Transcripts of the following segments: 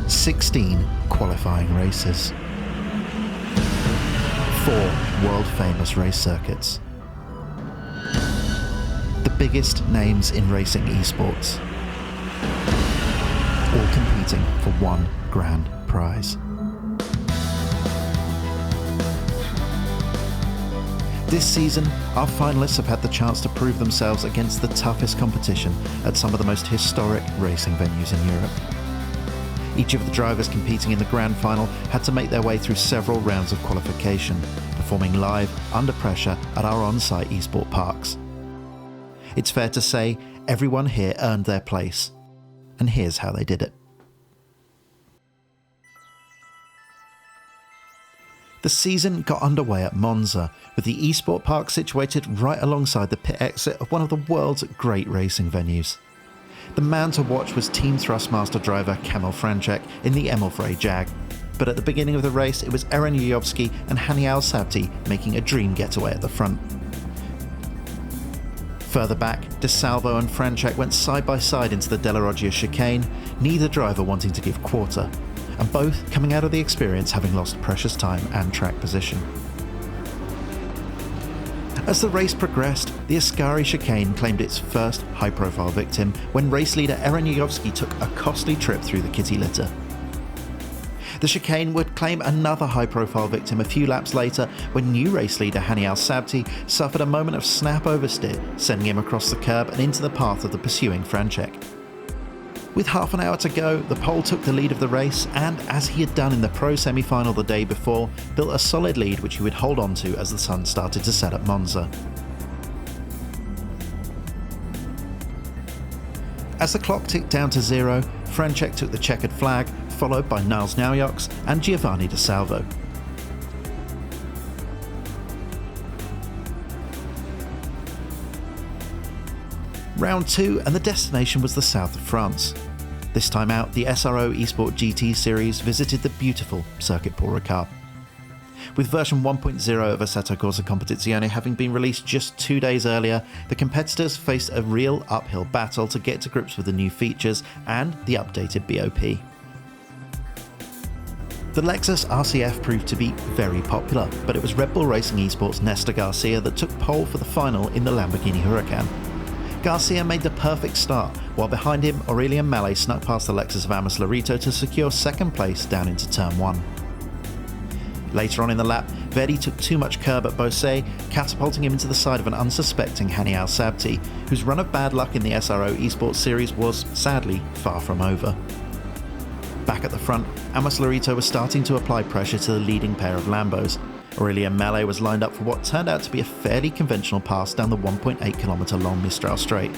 16 qualifying races. 4 world-famous race circuits. The biggest names in racing esports, all competing for one grand prize. This season, our finalists have had the chance to prove themselves against the toughest competition at some of the most historic racing venues in Europe. Each of the drivers competing in the grand final had to make their way through several rounds of qualification, performing live, under pressure at our on-site esport parks. It's fair to say, everyone here earned their place, and here's how they did it. The season got underway at Monza, with the esport park situated right alongside the pit exit of one of the world's great racing venues. The man to watch was Team Thrustmaster driver Kamil Franček in the Emil-Frey Jag, but at the beginning of the race it was Eren Yujovski and Haye Al-Sabti making a dream getaway at the front. Further back, De Salvo and Franček went side by side into the Della Roggia chicane, neither driver wanting to give quarter, and both coming out of the experience having lost precious time and track position. As the race progressed, the Ascari chicane claimed its first high-profile victim when race leader Eren Yujovski took a costly trip through the kitty litter. The chicane would claim another high-profile victim a few laps later when new race leader Haye Al-Sabti suffered a moment of snap oversteer, sending him across the curb and into the path of the pursuing Franček. With half an hour to go, the Pole took the lead of the race and, as he had done in the Pro semi-final the day before, built a solid lead which he would hold on to as the sun started to set at Monza. As the clock ticked down to 0, Franček took the checkered flag, followed by Niels Naujoks and Giovanni De Salvo. Round 2, and the destination was the south of France. This time out, the SRO E-Sport GT Series visited the beautiful Circuit Paul Ricard. With version 1.0 of Assetto Corsa Competizione having been released just 2 days earlier, the competitors faced a real uphill battle to get to grips with the new features and the updated BOP. The Lexus RCF proved to be very popular, but it was Red Bull Racing Esports' Néstor Garcia that took pole for the final in the Lamborghini Huracan. Garcia made the perfect start, while behind him Aurélien Mallet snuck past the Lexus of Amos Lorito to secure second place down into turn 1. Later on in the lap, Verdi took too much curb at Beausset, catapulting him into the side of an unsuspecting Haye Al-Sabti, whose run of bad luck in the SRO E-Sport Series was, sadly, far from over. Back at the front, Amos Lorito was starting to apply pressure to the leading pair of Lambos. Aurélien Mallet was lined up for what turned out to be a fairly conventional pass down the 1.8km long Mistral Straight.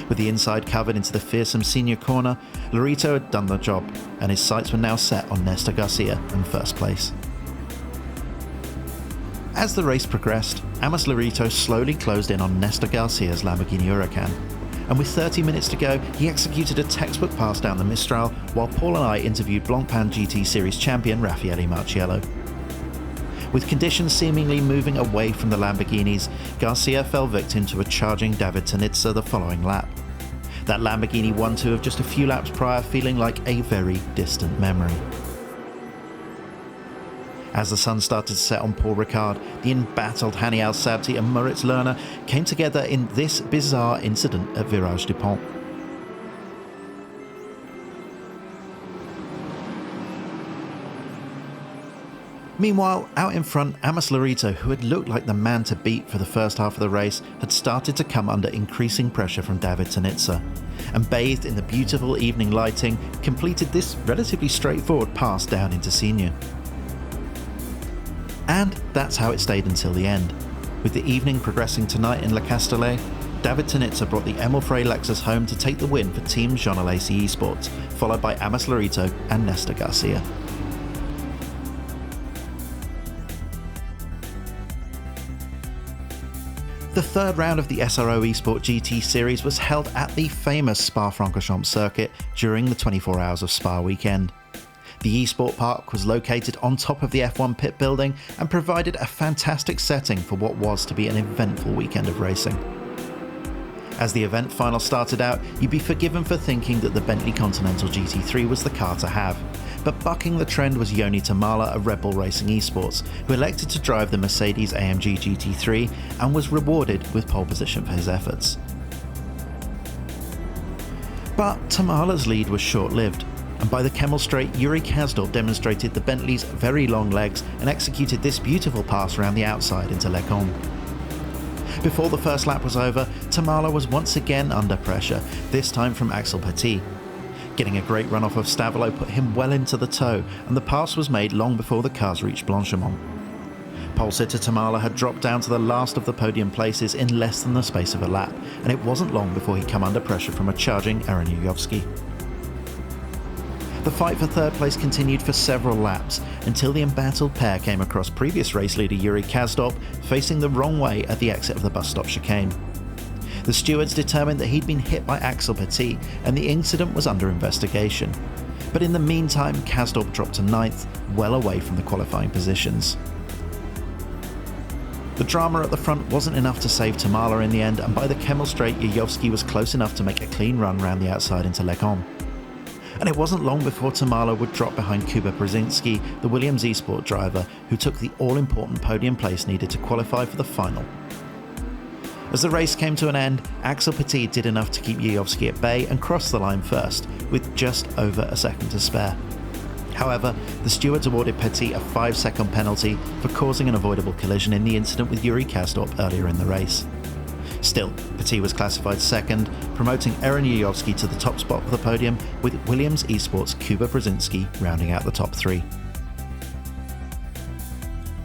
With the inside covered into the fearsome senior corner, Lorito had done the job, and his sights were now set on Néstor Garcia in first place. As the race progressed, Amos Lorito slowly closed in on Néstor Garcia's Lamborghini Huracan, and with 30 minutes to go, he executed a textbook pass down the Mistral, while Paul and I interviewed Blancpain GT Series champion Raffaele Marciello. With conditions seemingly moving away from the Lamborghinis, Garcia fell victim to a charging David Tanitsa the following lap. That Lamborghini 1-2 of just a few laps prior feeling like a very distant memory. As the sun started to set on Paul Ricard, the embattled Haye Al-Sabti and Moritz Lerner came together in this bizarre incident at Virage du Pont. Meanwhile, out in front, Amos Lorito, who had looked like the man to beat for the first half of the race, had started to come under increasing pressure from David Tanitsa, and bathed in the beautiful evening lighting, completed this relatively straightforward pass down into senior. And that's how it stayed until the end. With the evening progressing tonight in Le Castellet, David Tanitsa brought the Emil-Frey Lexus home to take the win for Team Jean Alesi Esports, followed by Amos Lorito and Néstor Garcia. The third round of the SRO E-Sport GT Series was held at the famous Spa-Francorchamps circuit during the 24 Hours of Spa weekend. The eSport Park was located on top of the F1 pit building and provided a fantastic setting for what was to be an eventful weekend of racing. As the event final started out, you'd be forgiven for thinking that the Bentley Continental GT3 was the car to have. But bucking the trend was Joni Tamala of Red Bull Racing Esports, who elected to drive the Mercedes AMG GT3 and was rewarded with pole position for his efforts. But Tamala's lead was short-lived, and by the Kemmel Straight, Yuri Kasdorp demonstrated the Bentley's very long legs and executed this beautiful pass around the outside into Les Combes. Before the first lap was over, Tamala was once again under pressure, this time from Axel Petit. Getting a great run off of Stavolo put him well into the tow, and the pass was made long before the cars reached Blanchimont. Pole sitter Tamala had dropped down to the last of the podium places in less than the space of a lap, and it wasn't long before he came under pressure from a charging Aaron Yuyovsky. The fight for third place continued for several laps, until the embattled pair came across previous race leader Yuri Kasdorp facing the wrong way at the exit of the bus stop chicane. The stewards determined that he'd been hit by Axel Petit, and the incident was under investigation. But in the meantime, Kasdorp dropped to 9th, well away from the qualifying positions. The drama at the front wasn't enough to save Tamala in the end, and by the Kemmel Straight, Yuyovsky was close enough to make a clean run round the outside into Les Combes. And it wasn't long before Tamala would drop behind Kuba Brzezinski, the Williams eSport driver, who took the all-important podium place needed to qualify for the final. As the race came to an end, Axel Petit did enough to keep Yuyovsky at bay and crossed the line first, with just over a second to spare. However, the stewards awarded Petit a 5-second penalty for causing an avoidable collision in the incident with Yuri Kasdorp earlier in the race. Still, Petit was classified second, promoting Aaron Yuyovsky to the top spot of the podium, with Williams eSports' Kuba Brzezinski rounding out the top 3.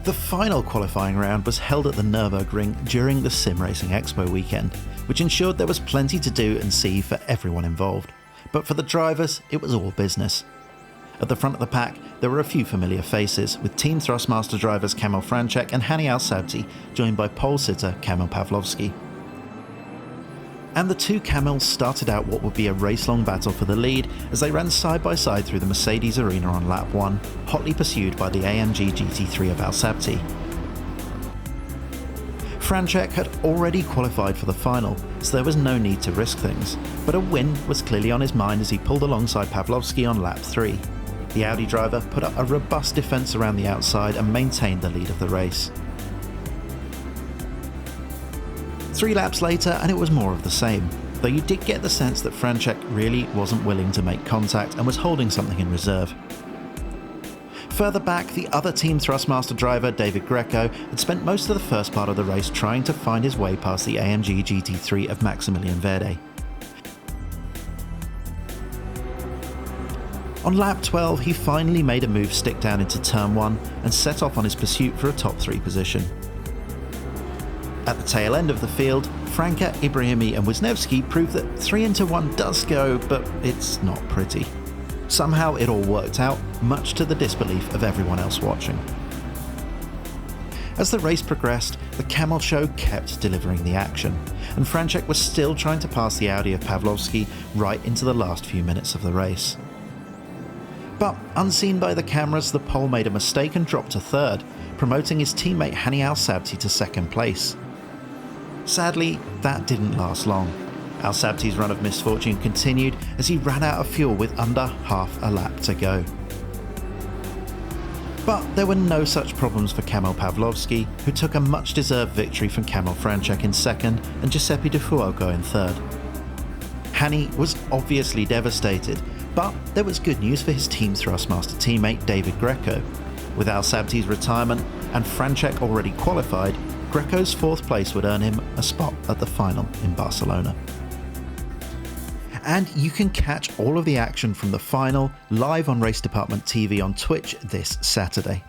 The final qualifying round was held at the Nürburgring during the Sim Racing Expo weekend, which ensured there was plenty to do and see for everyone involved. But for the drivers, it was all business. At the front of the pack, there were a few familiar faces, with Team Thrustmaster drivers Kamil Franček and Hani Al-Sabti joined by pole sitter Kamil Pavlovsky. And the two Kamils started out what would be a race-long battle for the lead as they ran side by side through the Mercedes arena on lap 1, hotly pursued by the AMG GT3 of Al-Sabti. Franček had already qualified for the final, so there was no need to risk things, but a win was clearly on his mind as he pulled alongside Pavlovsky on lap 3. The Audi driver put up a robust defence around the outside and maintained the lead of the race. 3 laps later and it was more of the same, though you did get the sense that Franček really wasn't willing to make contact and was holding something in reserve. Further back, the other Team Thrustmaster driver, David Greco, had spent most of the first part of the race trying to find his way past the AMG GT3 of Maximilian Verde. On lap 12, he finally made a move stick down into turn 1 and set off on his pursuit for a top 3 position. At the tail end of the field, Franca, Ibrahimi and Wisniewski proved that 3 into 1 does go, but it's not pretty. Somehow it all worked out, much to the disbelief of everyone else watching. As the race progressed, the Camel Show kept delivering the action, and Franček was still trying to pass the Audi of Pavlovsky right into the last few minutes of the race. But unseen by the cameras, the Pole made a mistake and dropped to 3rd, promoting his teammate Hani Al-Sabti to 2nd place. Sadly, that didn't last long. Al-Sabti's run of misfortune continued as he ran out of fuel with under half a lap to go. But there were no such problems for Kamil Pavlovsky, who took a much-deserved victory from Kamil Franček in 2nd and Giuseppe De Fuoco in 3rd. Hani was obviously devastated, but there was good news for his Team Thrustmaster teammate David Greco. With Al-Sabti's retirement and Franček already qualified, Greco's 4th place would earn him a spot at the final in Barcelona. And you can catch all of the action from the final live on Race Department TV on Twitch this Saturday.